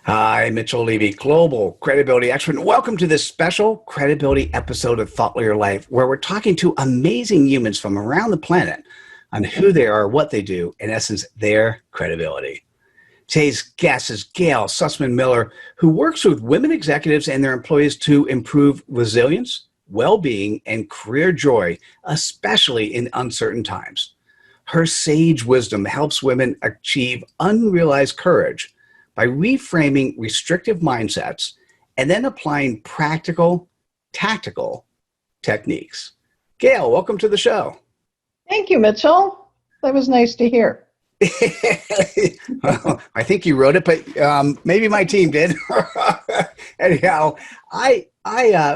Hi, Mitchell Levy, Global Credibility Expert. Welcome to this special credibility episode of Thought Leader Life, where we're talking to amazing humans from around the planet on who they are, what they do, in essence, their credibility. Today's guest is Gail Sussman-Miller, who works with women executives and their employees to improve resilience, well-being, and career joy, especially in uncertain times. Her sage wisdom helps women achieve unrealized courage by reframing restrictive mindsets and then applying practical, tactical techniques. Gail, welcome to the show. Thank you, Mitchell. That was nice to hear. Well, I think you wrote it, but maybe my team did. Anyhow,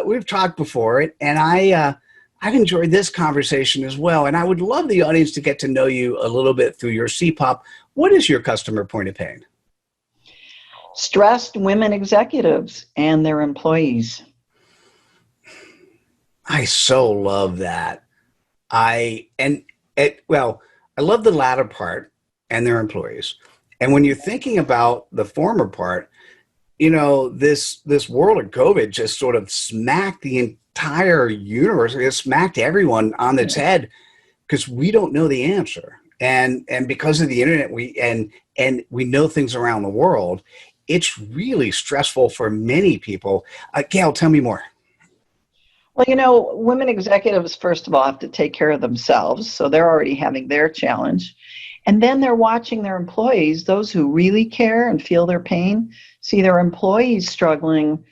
we've talked before, and I've enjoyed this conversation as well. And I would love the audience to get to know you a little bit through your CPOP. What is your customer point of pain? Stressed women executives and their employees. I so love that. I love the latter part and their employees. And when you're thinking about the former part, you know, this world of COVID just sort of smacked the entire universe. It smacked everyone on its head because we don't know the answer. And because of the internet, we know things around the world. It's really stressful for many people. Gail, tell me more. Well, you know, women executives, first of all, have to take care of themselves. So they're already having their challenge. And then they're watching their employees, those who really care and feel their pain, see their employees struggling,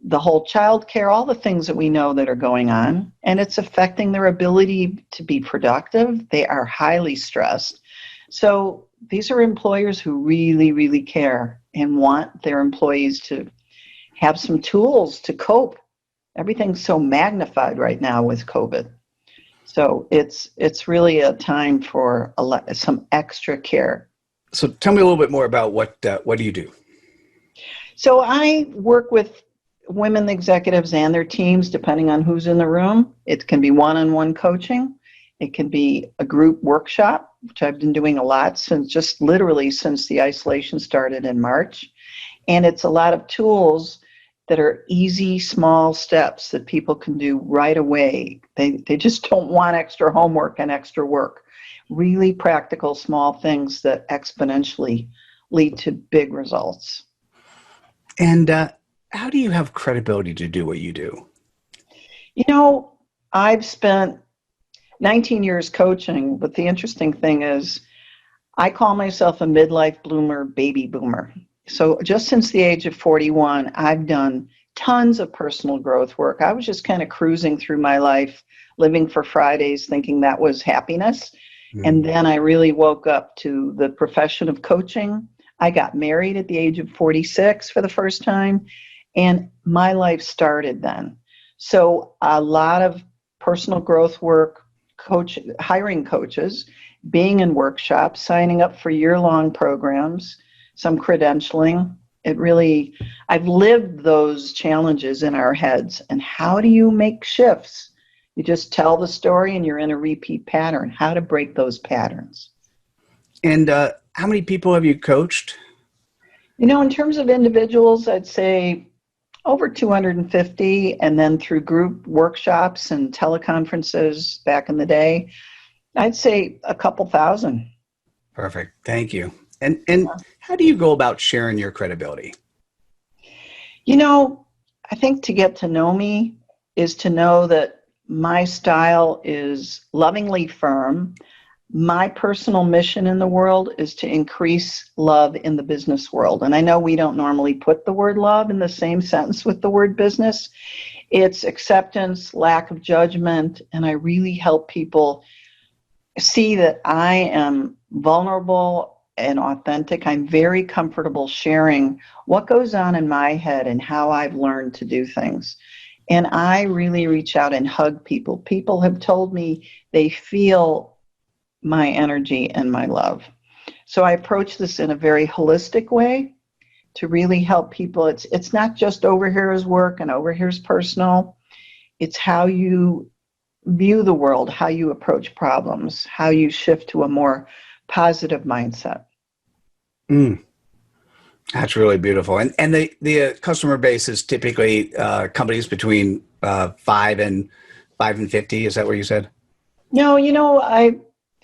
the whole child care, all the things that we know that are going on. And it's affecting their ability to be productive. They are highly stressed. So these are employers who really, really care and want their employees to have some tools to cope. Everything's so magnified right now with COVID. So it's really a time for some extra care. So tell me a little bit more about what do you do? So I work with women executives and their teams, depending on who's in the room. It can be one-on-one coaching. It can be a group workshop, which I've been doing a lot since the isolation started in March. And it's a lot of tools that are easy, small steps that people can do right away. They just don't want extra homework and extra work. Really practical, small things that exponentially lead to big results. And how do you have credibility to do what you do? You know, I've spent 19 years coaching, but the interesting thing is I call myself a midlife bloomer, baby boomer. So just since the age of 41, I've done tons of personal growth work. I was just kind of cruising through my life, living for Fridays, thinking that was happiness. And then I really woke up to the profession of coaching. I got married at the age of 46 for the first time, and my life started then. So a lot of personal growth work, hiring coaches, being in workshops, signing up for year-long programs, some credentialing. I've lived those challenges in our heads. And how do you make shifts? You just tell the story and you're in a repeat pattern. How to break those patterns. And how many people have you coached? You know, in terms of individuals, I'd say over 250, and then through group workshops and teleconferences back in the day, I'd say a couple thousand. Perfect. Thank you. And how do you go about sharing your credibility? You know, I think to get to know me is to know that my style is lovingly firm. My personal mission in the world is to increase love in the business world. And I know we don't normally put the word love in the same sentence with the word business. It's acceptance, lack of judgment, and I really help people see that I am vulnerable and authentic. I'm very comfortable sharing what goes on in my head and how I've learned to do things. And I really reach out and hug people. People have told me they feel my energy and my love. So I approach this in a very holistic way to really help people. It's not just over here is work and over here is personal. It's how you view the world, how you approach problems, how you shift to a more positive mindset. That's really beautiful. And the customer base is typically companies between 5 and 50. Is that what you said? No, I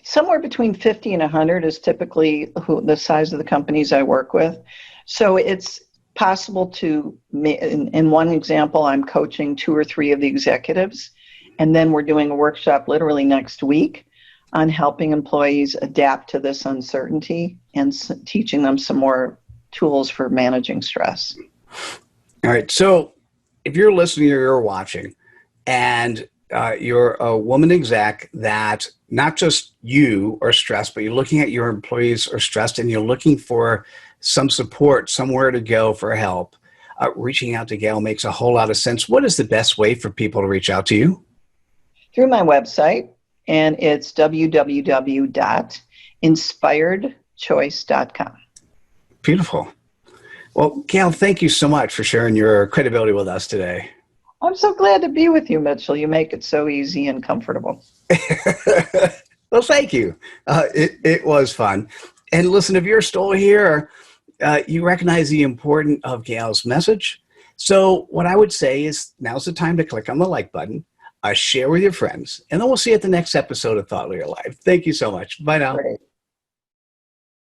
somewhere between 50 and 100 is typically the size of the companies I work with. So it's possible to, in one example, I'm coaching 2 or 3 of the executives, and then we're doing a workshop literally next week on helping employees adapt to this uncertainty and teaching them some more tools for managing stress. All right. So if you're listening or you're watching and you're a woman exec that not just you are stressed, but you're looking at your employees are stressed and you're looking for some support, somewhere to go for help, reaching out to Gail makes a whole lot of sense. What is the best way for people to reach out to you? Through my website, and it's www.inspiredchoice.com. Beautiful. Well, Gail, thank you so much for sharing your credibility with us today. I'm so glad to be with you, Mitchell. You make it so easy and comfortable. Well, thank you. It was fun. And listen, if you're still here, you recognize the importance of Gail's message. So what I would say is now's the time to click on the like button, share with your friends, and then we'll see you at the next episode of Thought Leader Live. Thank you so much. Bye now. Great.